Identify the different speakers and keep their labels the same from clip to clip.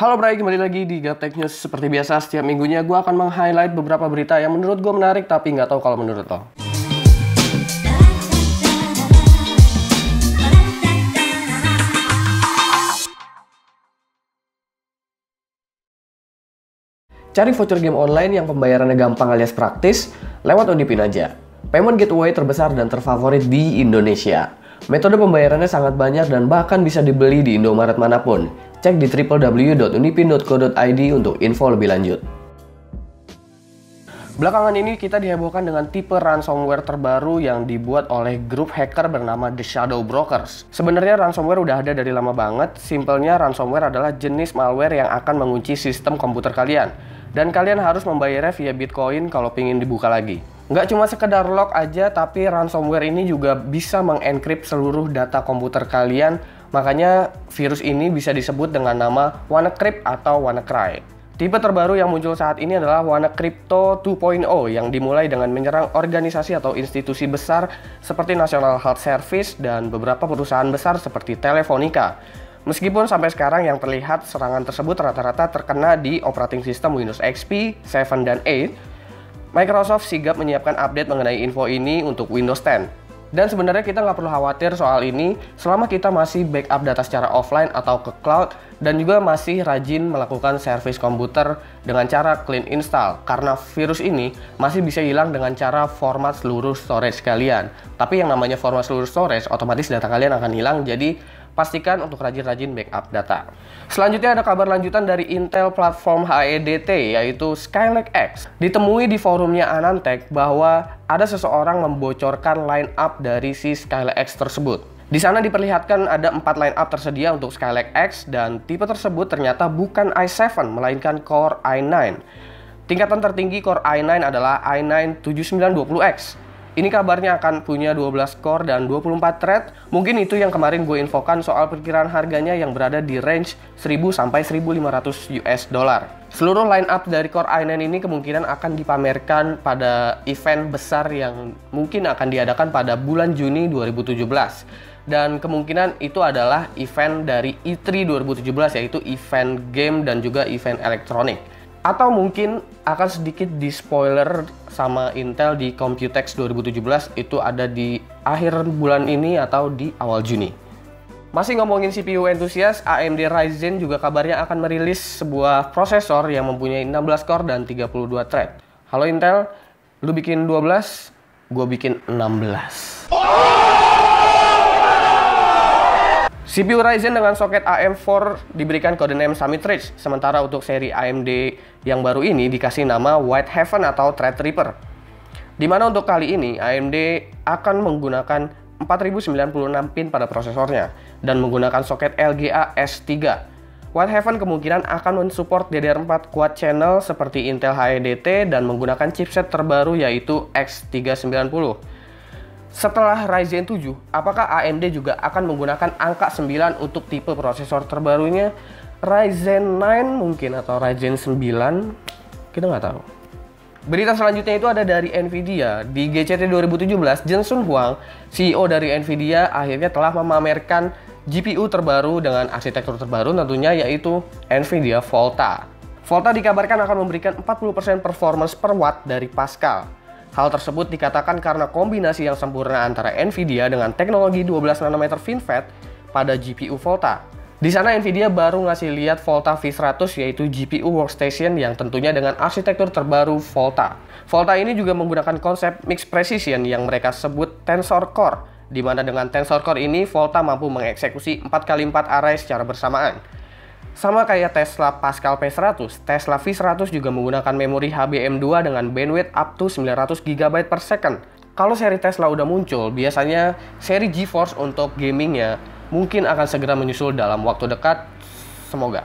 Speaker 1: Halo Bray, kembali lagi di Gaptek News. Seperti biasa, setiap minggunya gue akan meng-highlight beberapa berita yang menurut gue menarik, tapi nggak tahu kalau menurut lo. Cari voucher game online yang pembayarannya gampang alias praktis lewat Undipin aja. Payment gateway terbesar dan terfavorit di Indonesia. Metode pembayarannya sangat banyak dan bahkan bisa dibeli di Indomaret manapun. Cek di www.undipin.co.id untuk info lebih lanjut. Belakangan ini kita dihebohkan dengan tipe ransomware terbaru yang dibuat oleh grup hacker bernama The Shadow Brokers. Sebenarnya ransomware udah ada dari lama banget. Simpelnya ransomware adalah jenis malware yang akan mengunci sistem komputer kalian. Dan kalian harus membayarnya via Bitcoin kalau ingin dibuka lagi. Nggak cuma sekedar lock aja, tapi ransomware ini juga bisa mengencrypt seluruh data komputer kalian. Makanya virus ini bisa disebut dengan nama WannaCrypt atau WannaCry. Tipe terbaru yang muncul saat ini adalah WannaCrypto 2.0 yang dimulai dengan menyerang organisasi atau institusi besar seperti National Health Service dan beberapa perusahaan besar seperti Telefonica. Meskipun sampai sekarang yang terlihat serangan tersebut rata-rata terkena di operating system Windows XP, 7 dan 8, Microsoft sigap menyiapkan update mengenai info ini untuk Windows 10. Dan sebenarnya kita nggak perlu khawatir soal ini selama kita masih backup data secara offline atau ke cloud dan juga masih rajin melakukan service komputer dengan cara clean install, karena virus ini masih bisa hilang dengan cara format seluruh storage kalian. Tapi yang namanya format seluruh storage, otomatis data kalian akan hilang, jadi pastikan untuk rajin-rajin backup data. Selanjutnya ada kabar lanjutan dari Intel platform HEDT yaitu Skylake X. Ditemui di forumnya AnandTech bahwa ada seseorang membocorkan line up dari si Skylake X tersebut. Di sana diperlihatkan ada 4 line up tersedia untuk Skylake X dan tipe tersebut ternyata bukan i7 melainkan Core i9. Tingkatan tertinggi Core i9 adalah i9 7920X. Ini kabarnya akan punya 12 core dan 24 thread. Mungkin itu yang kemarin gue infokan soal perkiraan harganya yang berada di range 1000 sampai 1500 US dollar. Seluruh line up dari Core i9 ini kemungkinan akan dipamerkan pada event besar yang mungkin akan diadakan pada bulan Juni 2017. Dan kemungkinan itu adalah event dari E3 2017, yaitu event game dan juga event elektronik. Atau mungkin akan sedikit di spoiler sama Intel di Computex 2017, itu ada di akhir bulan ini atau di awal Juni. Masih ngomongin CPU entusias, AMD Ryzen juga kabarnya akan merilis sebuah prosesor yang mempunyai 16 core dan 32 thread. Halo Intel, lu bikin 12, gue bikin 16. CPU Ryzen dengan soket AM4 diberikan kode name Summit Ridge, sementara untuk seri AMD yang baru ini dikasih nama Whitehaven atau Threadripper. Dimana untuk kali ini AMD akan menggunakan 4096 pin pada prosesornya dan menggunakan soket LGA S3. Whitehaven kemungkinan akan mensupport DDR4 quad channel seperti Intel HEDT dan menggunakan chipset terbaru yaitu X390. Setelah Ryzen 7, apakah AMD juga akan menggunakan angka 9 untuk tipe prosesor terbarunya? Ryzen 9 mungkin atau Ryzen 9? Kita nggak tahu. Berita selanjutnya itu ada dari Nvidia. Di GCT 2017, Jensen Huang, CEO dari Nvidia, akhirnya telah memamerkan GPU terbaru dengan arsitektur terbaru tentunya, yaitu Nvidia Volta. Volta dikabarkan akan memberikan 40% performance per watt dari Pascal. Hal tersebut dikatakan karena kombinasi yang sempurna antara Nvidia dengan teknologi 12 nanometer FinFET pada GPU Volta. Di sana Nvidia baru ngasih lihat Volta V100 yaitu GPU workstation yang tentunya dengan arsitektur terbaru Volta. Volta ini juga menggunakan konsep mixed precision yang mereka sebut Tensor Core, di mana dengan Tensor Core ini Volta mampu mengeksekusi 4x4 array secara bersamaan. Sama kayak Tesla Pascal P100, Tesla V100 juga menggunakan memori HBM2 dengan bandwidth up to 900 GB per second. Kalau seri Tesla udah muncul, biasanya seri GeForce untuk gamingnya mungkin akan segera menyusul dalam waktu dekat, semoga.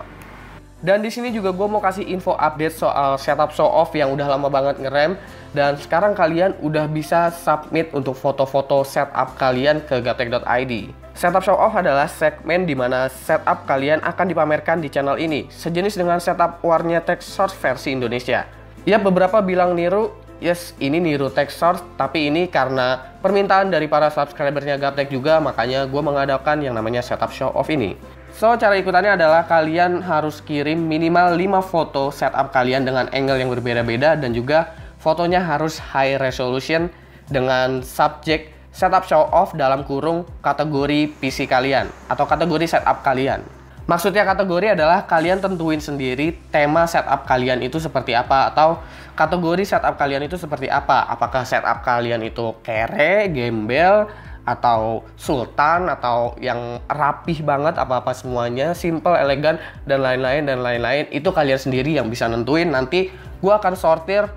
Speaker 1: Dan di sini juga gue mau kasih info update soal setup show off yang udah lama banget ngerem. Dan sekarang kalian udah bisa submit untuk foto-foto setup kalian ke gaptek.id. Setup show off adalah segmen di mana setup kalian akan dipamerkan di channel ini, sejenis dengan setup warnya TechSource versi Indonesia. Ya, beberapa bilang niru, yes, ini niru TechSource, tapi ini karena permintaan dari para subscribernya Gaptek juga, makanya gue mengadakan yang namanya setup show off ini. So, cara ikutannya adalah kalian harus kirim minimal 5 foto setup kalian dengan angle yang berbeda-beda, dan juga fotonya harus high resolution dengan subjek setup show off dalam kurung kategori PC kalian atau kategori setup kalian. Maksudnya kategori adalah kalian tentuin sendiri tema setup kalian itu seperti apa, atau kategori setup kalian itu seperti apa. Apakah setup kalian itu kere, gembel, atau sultan, atau yang rapih banget, apa-apa semuanya, simple, elegan, dan lain-lain. Itu kalian sendiri yang bisa nentuin. Nanti gue akan sortir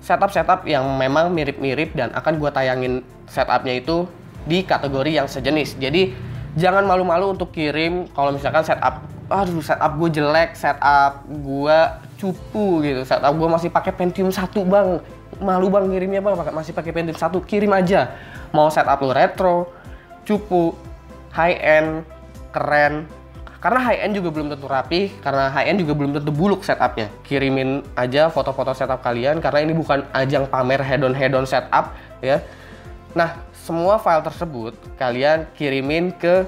Speaker 1: setup-setup yang memang mirip-mirip dan akan gue tayangin setupnya itu di kategori yang sejenis. Jadi jangan malu-malu untuk kirim kalau misalkan setup gue jelek, setup gue cupu gitu, setup gue masih pakai Pentium 1 bang, malu bang ngirimnya bang, masih pakai Pentium 1, kirim aja. Mau setup lu retro, cupu, high end, keren. Karena high end juga belum tentu rapi, karena high end juga belum tentu buluk setupnya. Kirimin aja foto-foto setup kalian, karena ini bukan ajang pamer head-on setup ya. Nah, semua file tersebut kalian kirimin ke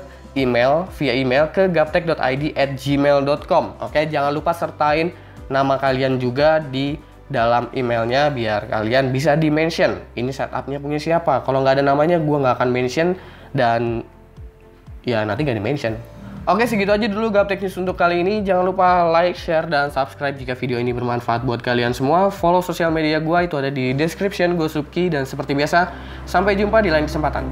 Speaker 1: via email ke gaptek.id@gmail.com. Oke, jangan lupa sertain nama kalian juga di dalam emailnya biar kalian bisa di-mention ini setupnya punya siapa. Kalau nggak ada namanya, gue nggak akan mention, dan ya nanti nggak di-mention. Oke, segitu aja dulu Gaptek News untuk kali ini. Jangan lupa like, share, dan subscribe jika video ini bermanfaat buat kalian semua. Follow sosial media gue, itu ada di description. Gue Subki, dan seperti biasa, sampai jumpa di lain kesempatan.